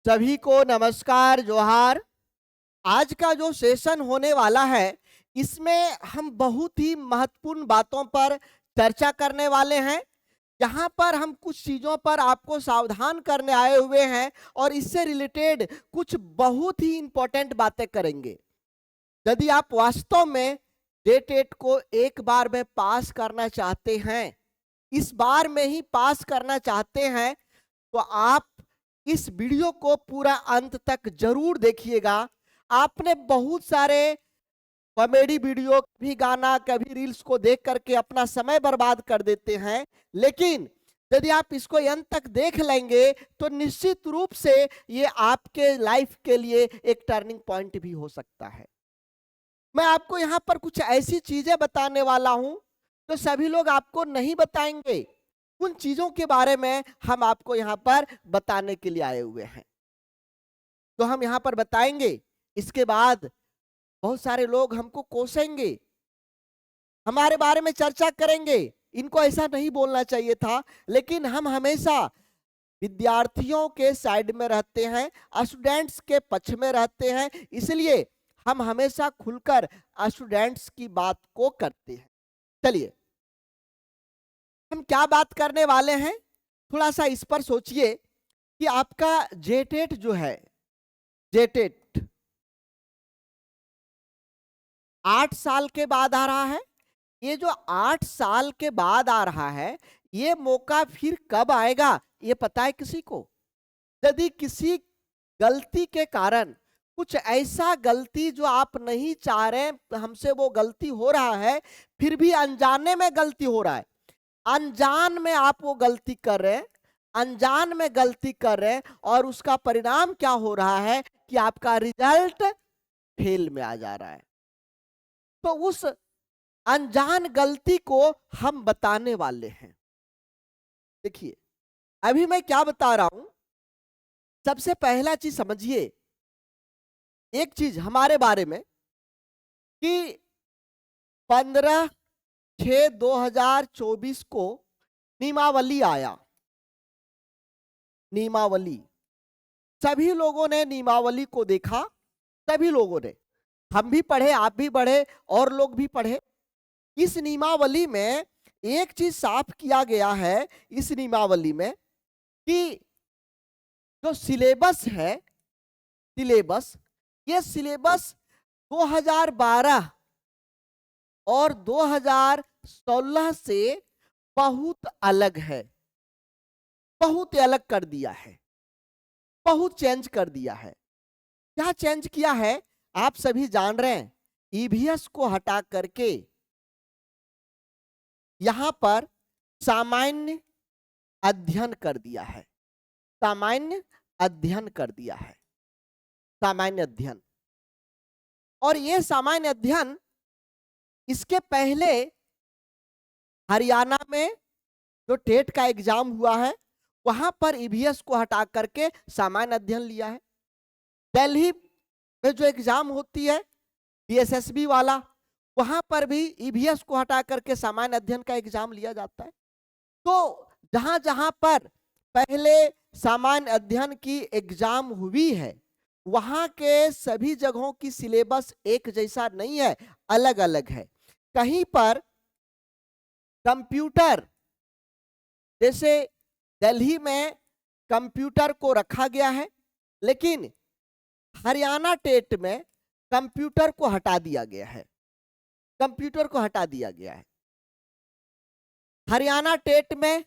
सभी को नमस्कार जोहार। आज का जो सेशन होने वाला है इसमें हम बहुत ही महत्वपूर्ण बातों पर चर्चा करने वाले हैं। यहाँ पर हम कुछ चीजों पर आपको सावधान करने आए हुए हैं और इससे रिलेटेड कुछ बहुत ही इंपॉर्टेंट बातें करेंगे। यदि आप वास्तव में जेटेट को एक बार में पास करना चाहते हैं, इस बार में ही पास करना चाहते हैं, तो आप इस वीडियो को पूरा अंत तक जरूर देखिएगा। आपने बहुत सारे कॉमेडी वीडियो, कभी गाना, कभी रील्स को देख करके अपना समय बर्बाद कर देते हैं, लेकिन यदि आप इसको अंत तक देख लेंगे तो निश्चित रूप से ये आपके लाइफ के लिए एक टर्निंग पॉइंट भी हो सकता है। मैं आपको यहाँ पर कुछ ऐसी चीजें बताने वाला हूं तो सभी लोग आपको नहीं बताएंगे। उन चीजों के बारे में हम आपको यहाँ पर बताने के लिए आए हुए हैं, तो हम यहाँ पर बताएंगे। इसके बाद बहुत सारे लोग हमको कोसेंगे, हमारे बारे में चर्चा करेंगे, इनको ऐसा नहीं बोलना चाहिए था, लेकिन हम हमेशा विद्यार्थियों के साइड में रहते हैं, स्टूडेंट्स के पक्ष में रहते हैं, इसलिए हम हमेशा खुलकर स्टूडेंट्स की बात को करते हैं। चलिए, हम क्या बात करने वाले हैं, थोड़ा सा इस पर सोचिए कि आपका जेटेट जो है, जेटेट 8 साल के बाद आ रहा है। ये जो 8 साल के बाद आ रहा है, ये मौका फिर कब आएगा ये पता है किसी को? यदि किसी गलती के कारण, कुछ ऐसा गलती जो आप नहीं चाह रहे, हमसे वो गलती हो रहा है, फिर भी अनजाने में गलती हो रहा है, अनजान में आप वो गलती कर रहे हैं, अनजान में गलती कर रहे हैं, और उसका परिणाम क्या हो रहा है कि आपका रिजल्ट फेल में आ जा रहा है। तो उस अनजान गलती को हम बताने वाले हैं। देखिए, अभी मैं क्या बता रहा हूं, सबसे पहला चीज समझिए एक चीज हमारे बारे में कि 15/6/2024 को नियमावली आया। नियमावली, सभी लोगों ने नियमावली को देखा, सभी लोगों ने, हम भी पढ़े, आप भी पढ़े, और लोग भी पढ़े। इस नियमावली में एक चीज साफ किया गया है, इस नियमावली में, कि जो सिलेबस है, सिलेबस, ये सिलेबस 2012 और 2016 से बहुत अलग है, बहुत अलग कर दिया है, बहुत चेंज कर दिया है। क्या चेंज किया है आप सभी जान रहे हैं। ईवीएस को हटा करके यहां पर सामान्य अध्ययन कर दिया है, सामान्य अध्ययन कर दिया है, सामान्य अध्ययन। और ये सामान्य अध्ययन, इसके पहले हरियाणा में जो टेट का एग्जाम हुआ है, वहां पर ईवीएस को हटा करके सामान्य अध्ययन लिया है। दिल्ली में जो एग्जाम होती है डीएसएसबी वाला, वहां पर भी ईवीएस को हटा करके सामान्य अध्ययन का एग्जाम लिया जाता है। तो जहां जहां पर पहले सामान्य अध्ययन की एग्जाम हुई है, वहां के सभी जगहों की सिलेबस एक जैसा नहीं है, अलग अलग है। कहीं पर कंप्यूटर, जैसे दिल्ली में कंप्यूटर को रखा गया है, लेकिन हरियाणा टेट में कंप्यूटर को हटा दिया गया है, कंप्यूटर को हटा दिया गया है। हरियाणा टेट में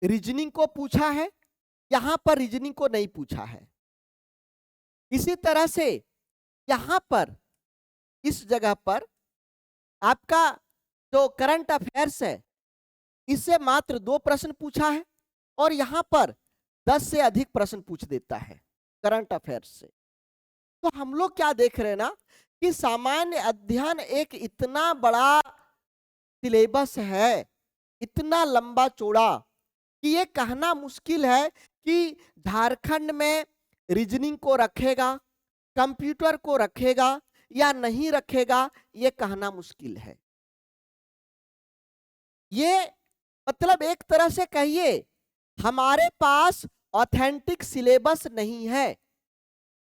रीजनिंग को पूछा है, यहां पर रीजनिंग को नहीं पूछा है। इसी तरह से यहां पर, इस जगह पर आपका जो करंट अफेयर्स है, इससे मात्र 2 प्रश्न पूछा है, और यहां पर 10 से अधिक प्रश्न पूछ देता है करंट अफेयर्स से। तो हम लोग क्या देख रहे हैं ना, कि सामान्य अध्ययन एक इतना बड़ा सिलेबस है, इतना लंबा चौड़ा, कि ये कहना मुश्किल है कि झारखंड में रीजनिंग को रखेगा, कंप्यूटर को रखेगा या नहीं रखेगा, ये कहना मुश्किल है। ये मतलब एक तरह से कहिए, हमारे पास ऑथेंटिक सिलेबस नहीं है,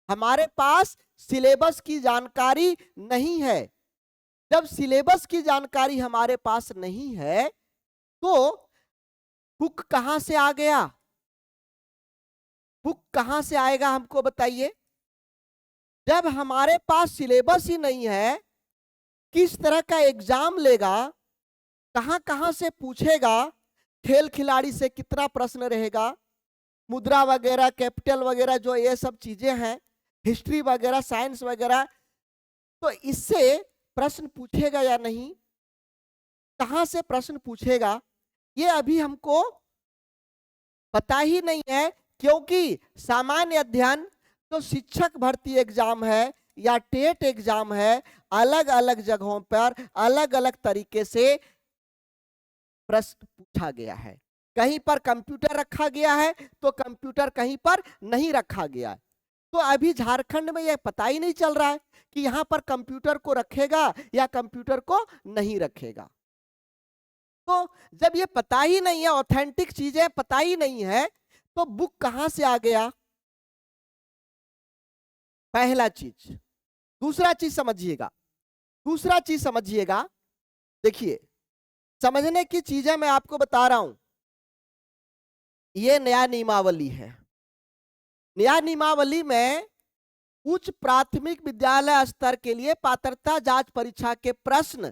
हमारे पास सिलेबस की जानकारी नहीं है। जब सिलेबस की जानकारी हमारे पास नहीं है तो बुक कहां से आ गया? बुक कहां से आएगा हमको बताइए। जब हमारे पास सिलेबस ही नहीं है, किस तरह का एग्जाम लेगा, कहां कहां से पूछेगा, खेल खिलाड़ी से कितना प्रश्न रहेगा, मुद्रा वगैरह, कैपिटल वगैरह, जो ये सब चीजें हैं, हिस्ट्री वगैरह, साइंस वगैरह, तो इससे प्रश्न पूछेगा या नहीं, कहां से प्रश्न पूछेगा, ये अभी हमको पता ही नहीं है। क्योंकि सामान्य अध्ययन जो शिक्षक भर्ती एग्जाम है या टेट एग्जाम है, अलग अलग जगहों पर अलग अलग तरीके से प्रश्न पूछा गया है। कहीं पर कंप्यूटर रखा गया है तो कंप्यूटर कहीं पर नहीं रखा गया है। तो अभी झारखंड में यह पता ही नहीं चल रहा है कि यहां पर कंप्यूटर को रखेगा या कंप्यूटर को नहीं रखेगा। तो जब ये पता ही नहीं है, ऑथेंटिक चीजें पता ही नहीं है, तो बुक कहां से आ गया? पहला चीज। दूसरा चीज समझिएगा, दूसरा चीज समझिएगा, देखिए समझने की चीजें मैं आपको बता रहा हूं। ये नया नियमावली है। नया नियमावली में उच्च प्राथमिक विद्यालय स्तर के लिए पात्रता जांच परीक्षा के प्रश्न,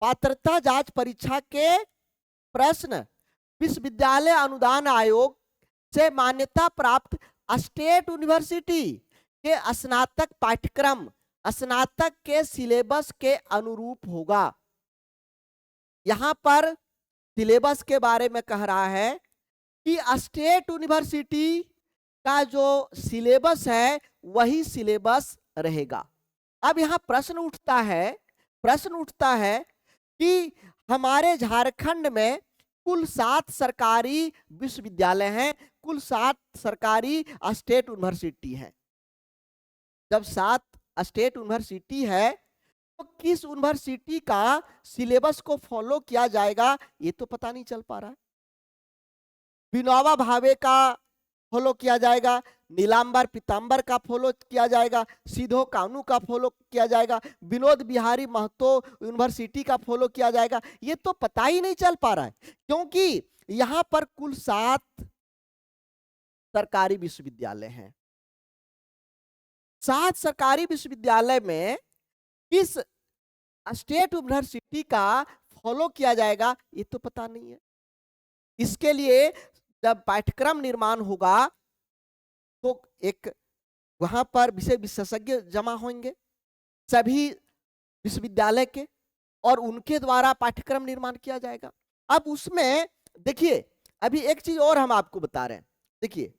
पात्रता जांच परीक्षा के प्रश्न विश्वविद्यालय अनुदान आयोग से मान्यता प्राप्त स्टेट यूनिवर्सिटी के स्नातक पाठ्यक्रम, स्नातक के सिलेबस के अनुरूप होगा। यहां पर सिलेबस के बारे में कह रहा है कि स्टेट यूनिवर्सिटी का जो सिलेबस है वही सिलेबस रहेगा। अब यहां प्रश्न उठता है, प्रश्न उठता है कि हमारे झारखंड में कुल 7 सरकारी विश्वविद्यालय हैं, कुल 7 सरकारी स्टेट यूनिवर्सिटी हैं। जब 7 स्टेट यूनिवर्सिटी है तो किस यूनिवर्सिटी का सिलेबस को फॉलो किया जाएगा ये तो पता नहीं चल पा रहा है। विनोबा भावे का फॉलो किया जाएगा, नीलांबर पीतांबर का फॉलो किया जाएगा, सीधो कानू का फॉलो किया जाएगा, विनोद बिहारी महतो यूनिवर्सिटी का फॉलो किया जाएगा, ये तो पता ही नहीं चल पा रहा है। क्योंकि यहां पर कुल 7 सरकारी विश्वविद्यालय हैं। 7 सरकारी विश्वविद्यालय में किस स्टेट यूनिवर्सिटी का फॉलो किया जाएगा ये तो पता नहीं है। इसके लिए जब पाठ्यक्रम निर्माण होगा तो एक वहां पर विषय विशेषज्ञ जमा होंगे सभी विश्वविद्यालय के, और उनके द्वारा पाठ्यक्रम निर्माण किया जाएगा। अब उसमें देखिए अभी एक चीज और हम आपको बता रहे हैं। देखिए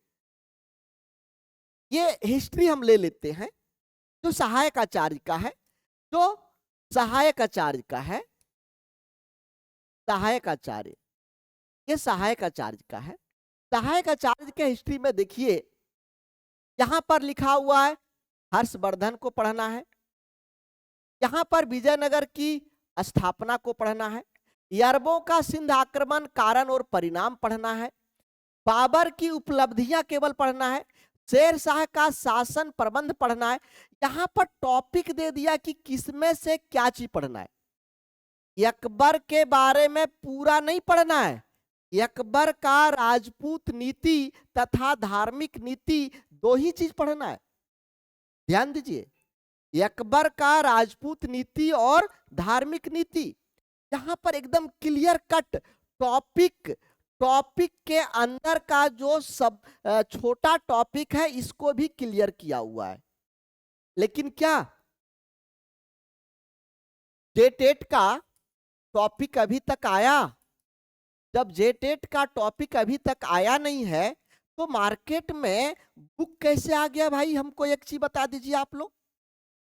ये हिस्ट्री हम ले लेते हैं, जो सहायक आचार्य का है, जो सहायक आचार्य का है, सहायक आचार्य, ये सहायक आचार्य का है। सहायक आचार्य के हिस्ट्री में देखिए यहां पर लिखा हुआ है हर्षवर्धन को पढ़ना है, यहां पर विजयनगर की स्थापना को पढ़ना है, अरबों का सिंध आक्रमण कारण और परिणाम पढ़ना है, बाबर की उपलब्धियां केवल पढ़ना है, शेर शाह का शासन प्रबंध पढ़ना है। यहां पर टॉपिक दे दिया कि किसमें से क्या चीज पढ़ना है। अकबर के बारे में पूरा नहीं पढ़ना है, अकबर का राजपूत नीति तथा धार्मिक नीति दो ही चीज पढ़ना है। ध्यान दीजिए, अकबर का राजपूत नीति और धार्मिक नीति, यहां पर एकदम क्लियर कट टॉपिक, टॉपिक के अंदर का जो सब छोटा टॉपिक है इसको भी क्लियर किया हुआ है। लेकिन क्या जेटेट का टॉपिक अभी तक आया? जब जेटेट का टॉपिक अभी तक आया नहीं है तो मार्केट में बुक कैसे आ गया भाई? हमको एक चीज बता दीजिए आप लोग।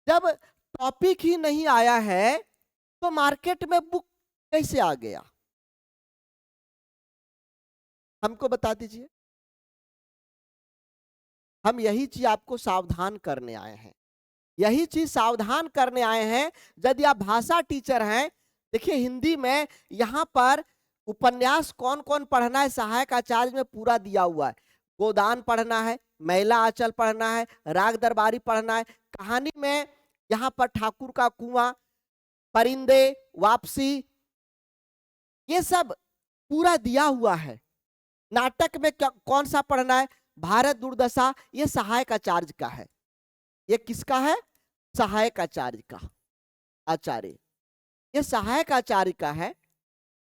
जब टॉपिक ही नहीं आया है तो मार्केट में बुक कैसे आ गया? हमको बता दीजिए। हम यही चीज आपको सावधान करने आए हैं, यही चीज सावधान करने आए हैं। यदि आप भाषा टीचर हैं, देखिए हिंदी में यहां पर उपन्यास कौन कौन पढ़ना है सहायक आचार्य में पूरा दिया हुआ है। गोदान पढ़ना है, मैला आंचल पढ़ना है, राग दरबारी पढ़ना है। कहानी में यहाँ पर ठाकुर का कुआं, परिंदे, वापसी, ये सब पूरा दिया हुआ है। नाटक में क्या कौन सा पढ़ना है? भारत दुर्दशा, ये सहायक आचार्य का है। ये किसका है? सहायक आचार्य का। आचार्य, ये सहायक आचार्य का है।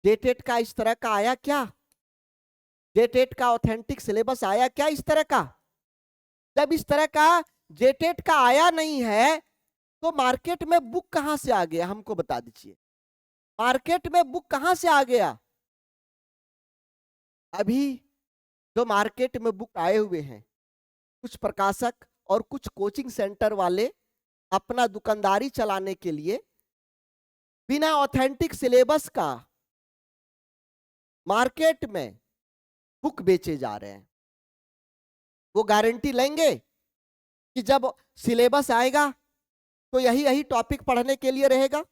जेटेट का इस तरह का आया क्या? जेटेट का ऑथेंटिक सिलेबस आया क्या इस तरह का? जब इस तरह का जेटेट का आया नहीं है तो मार्केट में बुक कहां से आ गया? हमको बता दीजिए, मार्केट में बुक कहां से आ गया? अभी जो मार्केट में बुक आए हुए हैं, कुछ प्रकाशक और कुछ कोचिंग सेंटर वाले अपना दुकानदारी चलाने के लिए बिना ऑथेंटिक सिलेबस का मार्केट में बुक बेचे जा रहे हैं। वो गारंटी लेंगे कि जब सिलेबस आएगा तो यही यही टॉपिक पढ़ने के लिए रहेगा,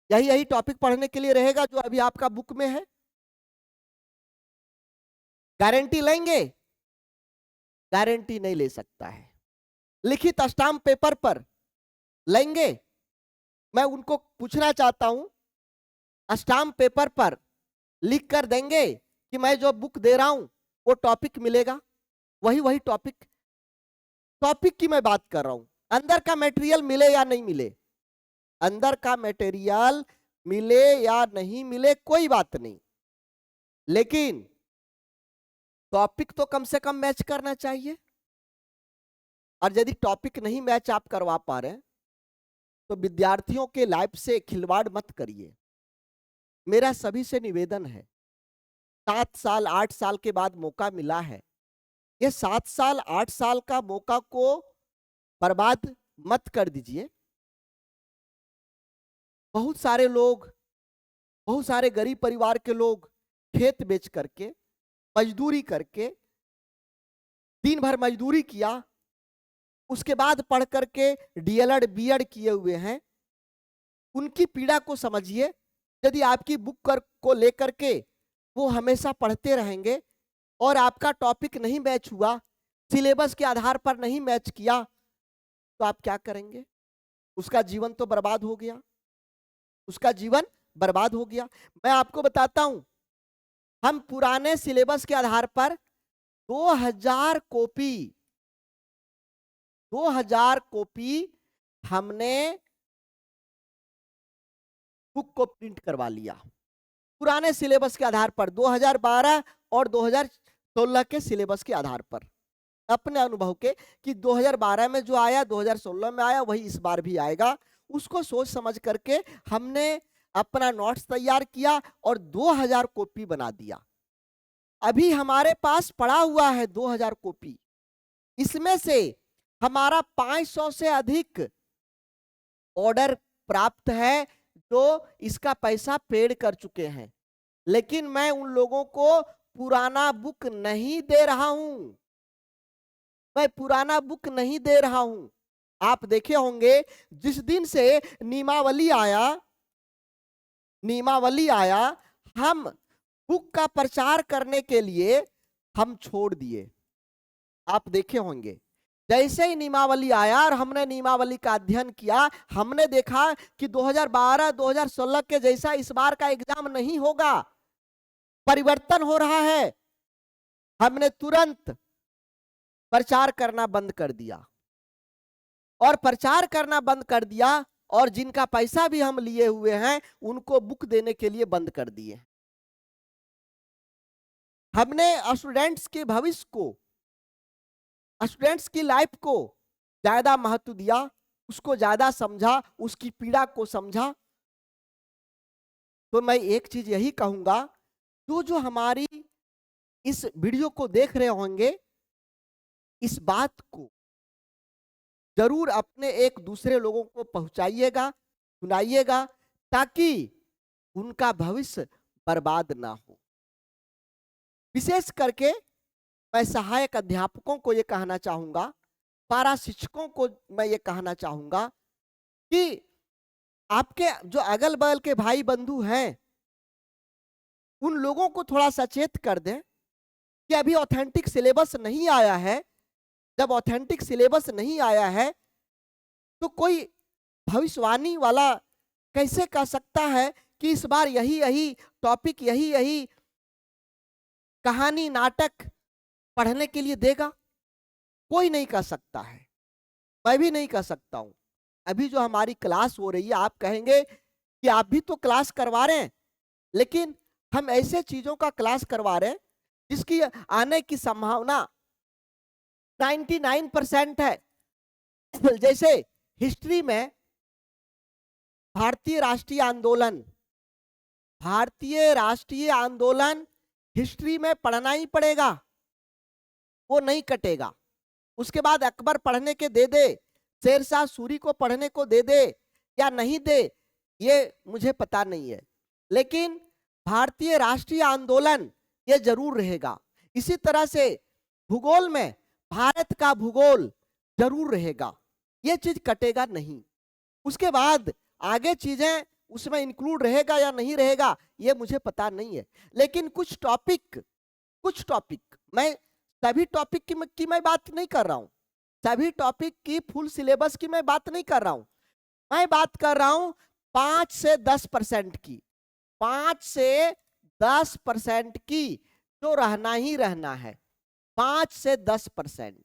यही यही टॉपिक पढ़ने के लिए रहेगा जो अभी आपका बुक में है? गारंटी लेंगे? गारंटी नहीं ले सकता है। लिखित स्टाम्प पेपर पर लेंगे? मैं उनको पूछना चाहता हूं, स्टाम्प पेपर पर लिख कर देंगे कि मैं जो बुक दे रहा हूं वो टॉपिक मिलेगा? वही वही टॉपिक, टॉपिक की मैं बात कर रहा हूं। अंदर का मटेरियल मिले या नहीं मिले, अंदर का मटेरियल मिले या नहीं मिले कोई बात नहीं, लेकिन टॉपिक तो कम से कम मैच करना चाहिए। और यदि टॉपिक नहीं मैच आप करवा पा रहे हैं तो विद्यार्थियों के लाइफ से खिलवाड़ मत करिए। मेरा सभी से निवेदन है, 7 साल 8 साल के बाद मौका मिला है, ये 7 साल 8 साल का मौका को बर्बाद मत कर दीजिए। बहुत सारे लोग, बहुत सारे गरीब परिवार के लोग खेत बेच करके, मजदूरी करके, दिन भर मजदूरी किया, उसके बाद पढ़ करके डीएलएड बीएड किए हुए हैं। उनकी पीड़ा को समझिए। यदि आपकी बुक को लेकर के वो हमेशा पढ़ते रहेंगे और आपका टॉपिक नहीं मैच हुआ, सिलेबस के आधार पर नहीं मैच किया, तो आप क्या करेंगे? उसका जीवन तो बर्बाद हो गया, उसका जीवन बर्बाद हो गया। मैं आपको बताता हूं, हम पुराने सिलेबस के आधार पर 2000 कॉपी हमने बुक को प्रिंट करवा लिया पुराने सिलेबस के आधार पर, 2012 और 2016 के सिलेबस के आधार पर, अपने अनुभव के कि 2012 में जो आया 2016 में आया वही इस बार भी आएगा। उसको सोच समझ करके हमने अपना नोट्स तैयार किया और 2000 कॉपी बना दिया। अभी हमारे पास पड़ा हुआ है 2000 कॉपी। इसमें से हमारा 500 से अधिक ऑर्डर प्राप्त है जो इसका पैसा पेड कर चुके हैं, लेकिन मैं उन लोगों को पुराना बुक नहीं दे रहा हूं, मैं पुराना बुक नहीं दे रहा हूं। आप देखे होंगे जिस दिन से नियमावली आया हम बुक का प्रचार करने के लिए हम छोड़ दिए। आप देखे होंगे जैसे ही नियमावली आया और हमने नियमावली का अध्ययन किया, हमने देखा कि 2012-2016 के जैसा इस बार का एग्जाम नहीं होगा, परिवर्तन हो रहा है। हमने तुरंत प्रचार करना बंद कर दिया और प्रचार करना बंद कर दिया और जिनका पैसा भी हम लिए हुए हैं उनको बुक देने के लिए बंद कर दिए। हमने स्टूडेंट्स के भविष्य को, स्टूडेंट्स की लाइफ को ज्यादा महत्व दिया, उसको ज्यादा समझा, उसकी पीड़ा को समझा। तो मैं एक चीज यही कहूंगा, जो हमारी इस वीडियो को देख रहे होंगे, इस बात को जरूर अपने एक दूसरे लोगों को पहुंचाइएगा, सुनाइएगा, ताकि उनका भविष्य बर्बाद ना हो। विशेष करके मैं सहायक अध्यापकों को ये कहना चाहूंगा, पारा शिक्षकों को मैं ये कहना चाहूंगा कि आपके जो अगल बगल के भाई बंधु हैं उन लोगों को थोड़ा सचेत कर दें कि अभी ऑथेंटिक सिलेबस नहीं आया है। जब ऑथेंटिक सिलेबस नहीं आया है तो कोई भविष्यवाणी वाला कैसे कह सकता है कि इस बार यही यही टॉपिक, यही यही कहानी, नाटक पढ़ने के लिए देगा? कोई नहीं कह सकता है, मैं भी नहीं कह सकता हूं। अभी जो हमारी क्लास हो रही है, आप कहेंगे कि आप भी तो क्लास करवा रहे हैं, लेकिन हम ऐसे चीजों का क्लास करवा रहे हैं जिसकी आने की संभावना 99% है। जैसे हिस्ट्री में भारतीय राष्ट्रीय आंदोलन, भारतीय राष्ट्रीय आंदोलन हिस्ट्री में पढ़ना ही पड़ेगा, वो नहीं कटेगा। उसके बाद अकबर पढ़ने के दे दे, शेरशाह सूरी को पढ़ने को दे दे या नहीं दे, ये मुझे पता नहीं है, लेकिन भारतीय राष्ट्रीय आंदोलन ये जरूर रहेगा। इसी तरह से भूगोल में भारत का भूगोल जरूर रहेगा, ये चीज कटेगा नहीं। उसके बाद आगे चीजें उसमें इंक्लूड रहेगा या नहीं रहेगा ये मुझे पता नहीं है, लेकिन कुछ टॉपिक मैं सभी टॉपिक की मैं बात नहीं कर रहा हूं, सभी टॉपिक की फुल सिलेबस की मैं बात नहीं कर रहा हूं। मैं बात कर रहा हूं 5 से 10% की, 5 से 10% की जो रहना ही रहना है, 5 से 10%।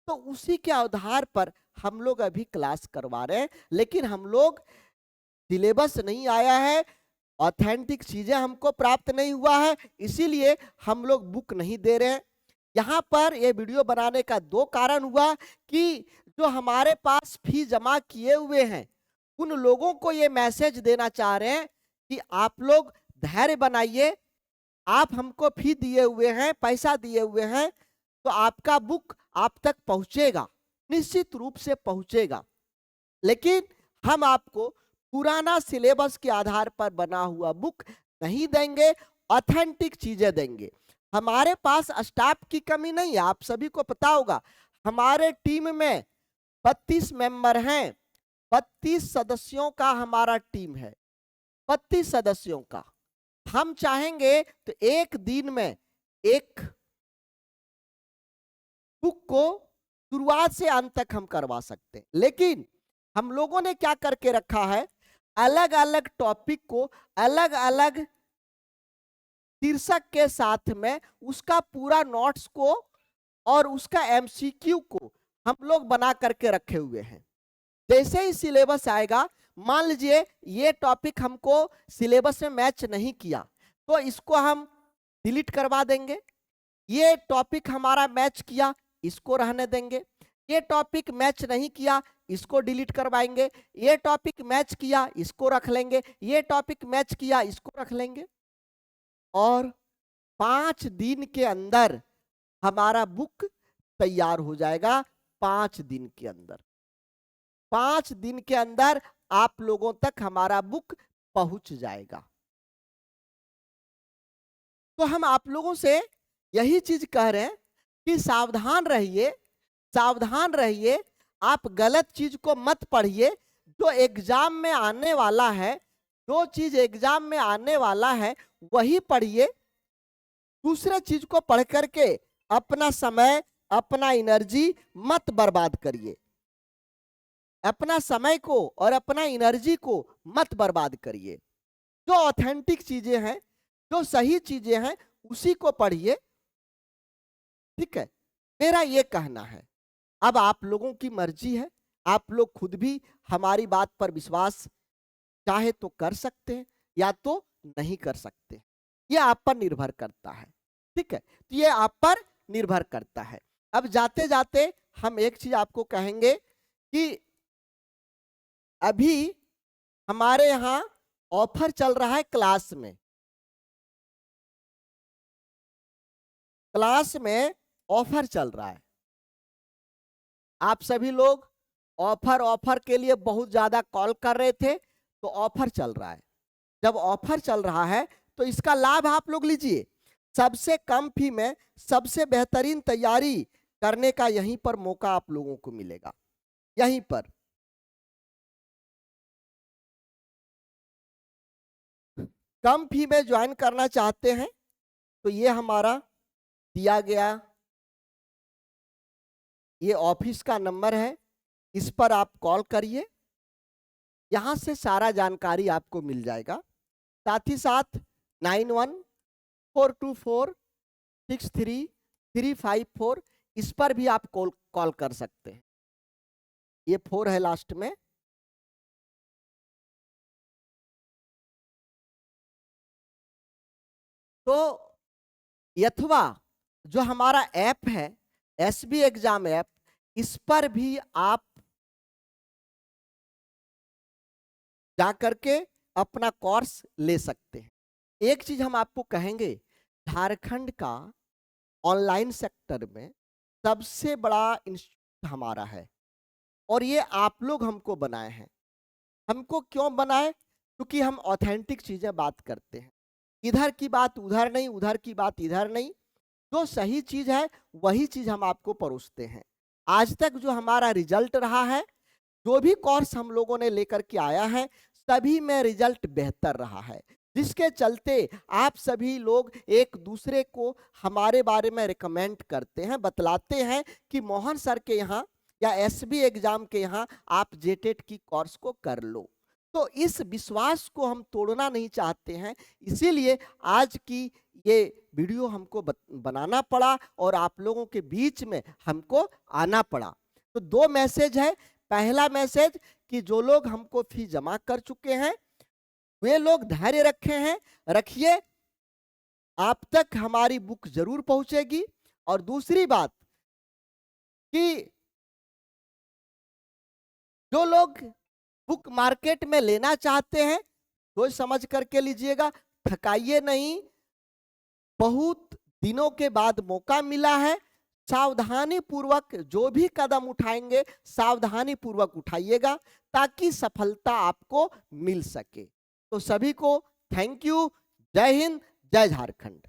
तो उसी के आधार पर हम लोग अभी क्लास करवा रहे हैं, लेकिन हम लोग सिलेबस नहीं आया है, ऑथेंटिक चीजें हमको प्राप्त नहीं हुआ है, इसीलिए हम लोग बुक नहीं दे रहे हैं। यहाँ पर ये वीडियो बनाने का 2 कारण हुआ कि जो हमारे पास फी जमा किए हुए हैं उन लोगों को ये मैसेज देना चाह रहे हैं कि आप लोग धैर्य बनाइए, आप हमको फी दिए हुए हैं, पैसा दिए हुए हैं, तो आपका बुक आप तक पहुंचेगा, निश्चित रूप से पहुंचेगा। लेकिन हम आपको पुराना सिलेबस के आधार पर बना हुआ बुक नहीं देंगे, ऑथेंटिक चीजें देंगे। हमारे पास स्टाफ की कमी नहीं है, आप सभी को पता होगा हमारे टीम में 32 मेंबर हैं, 32 सदस्यों का हमारा टीम है, 32 सदस्यों का। हम चाहेंगे तो एक दिन में एक बुक को शुरुआत से अंत तक हम करवा सकते हैं, लेकिन हम लोगों ने क्या करके रखा है, अलग अलग टॉपिक को अलग अलग शीर्षक के साथ में उसका पूरा नोट्स को और उसका एमसीक्यू को हम लोग बना करके रखे हुए हैं। जैसे ही सिलेबस आएगा, मान लीजिए ये टॉपिक हमको सिलेबस में मैच नहीं किया तो इसको हम डिलीट करवा देंगे, ये टॉपिक हमारा मैच किया इसको रहने देंगे, ये टॉपिक मैच नहीं किया इसको डिलीट करवाएंगे, ये टॉपिक मैच किया इसको रख लेंगे, ये टॉपिक मैच किया इसको रख लेंगे, और 5 दिन के अंदर हमारा बुक तैयार हो जाएगा। 5 दिन के अंदर, 5 दिन के अंदर आप लोगों तक हमारा बुक पहुंच जाएगा। तो हम आप लोगों से यही चीज कह रहे हैं कि सावधान रहिए, सावधान रहिए, आप गलत चीज को मत पढ़िए। जो एग्जाम में आने वाला है, जो चीज एग्जाम में आने वाला है वही पढ़िए, दूसरे चीज को पढ़ करके अपना समय, अपना एनर्जी मत बर्बाद करिए, अपना समय को और अपना एनर्जी को मत बर्बाद करिए। जो ऑथेंटिक चीजें हैं, जो सही चीजें हैं उसी को पढ़िए, ठीक है, मेरा ये कहना है। अब आप लोगों की मर्जी है, आप लोग खुद भी हमारी बात पर विश्वास चाहे तो कर सकते हैं या तो नहीं कर सकते, ये आप पर निर्भर करता है, ठीक है, तो ये आप पर निर्भर करता है। अब जाते जाते हम एक चीज आपको कहेंगे कि अभी हमारे यहाँ ऑफर चल रहा है, क्लास में ऑफर चल रहा है। आप सभी लोग ऑफर ऑफर के लिए बहुत ज्यादा कॉल कर रहे थे, तो ऑफर चल रहा है। जब ऑफर चल रहा है तो इसका लाभ आप लोग लीजिए। सबसे कम फी में सबसे बेहतरीन तैयारी करने का यहीं पर मौका आप लोगों को मिलेगा, यहीं पर। कम फी में ज्वाइन करना चाहते हैं तो ये हमारा दिया गया ये ऑफिस का नंबर है, इस पर आप कॉल करिए, यहाँ से सारा जानकारी आपको मिल जाएगा। साथ ही साथ 9142463354 इस पर भी आप कॉल कर सकते हैं। ये 4 है लास्ट में। तो अथवा जो हमारा ऐप है एसबी एग्जाम ऐप, इस पर भी आप जा करके अपना कोर्स ले सकते हैं। एक चीज हम आपको कहेंगे, झारखंड का ऑनलाइन सेक्टर में सबसे बड़ा इंस्टीट्यूट हमारा है और ये आप लोग हमको बनाए हैं। हमको क्यों बनाए? क्योंकि हम ऑथेंटिक चीजें बात करते हैं, इधर की बात उधर नहीं, उधर की बात इधर नहीं। जो सही चीज है वही चीज हम आपको परोसते हैं। आज तक जो हमारा रिजल्ट रहा है, जो भी कोर्स हम लोगों ने लेकर के आया है, सभी में रिजल्ट बेहतर रहा है, जिसके चलते आप सभी लोग एक दूसरे को हमारे बारे में रिकमेंड करते हैं, बतलाते हैं कि मोहन सर के यहाँ या एसबी एग्जाम के यहाँ आप जेटेट की कोर्स को कर लो। तो इस विश्वास को हम तोड़ना नहीं चाहते हैं, इसीलिए आज की ये वीडियो हमको बनाना पड़ा और आप लोगों के बीच में हमको आना पड़ा। तो 2 मैसेज है। पहला मैसेज कि जो लोग हमको फी जमा कर चुके हैं वे लोग धैर्य रखिए, आप तक हमारी बुक जरूर पहुंचेगी। और दूसरी बात कि जो लोग बुक मार्केट में लेना चाहते हैं सोच समझ करके लीजिएगा, ठकाइए नहीं। बहुत दिनों के बाद मौका मिला है, सावधानी पूर्वक जो भी कदम उठाएंगे सावधानी पूर्वक उठाइएगा ताकि सफलता आपको मिल सके। तो सभी को थैंक यू। जय हिंद, जय झारखंड।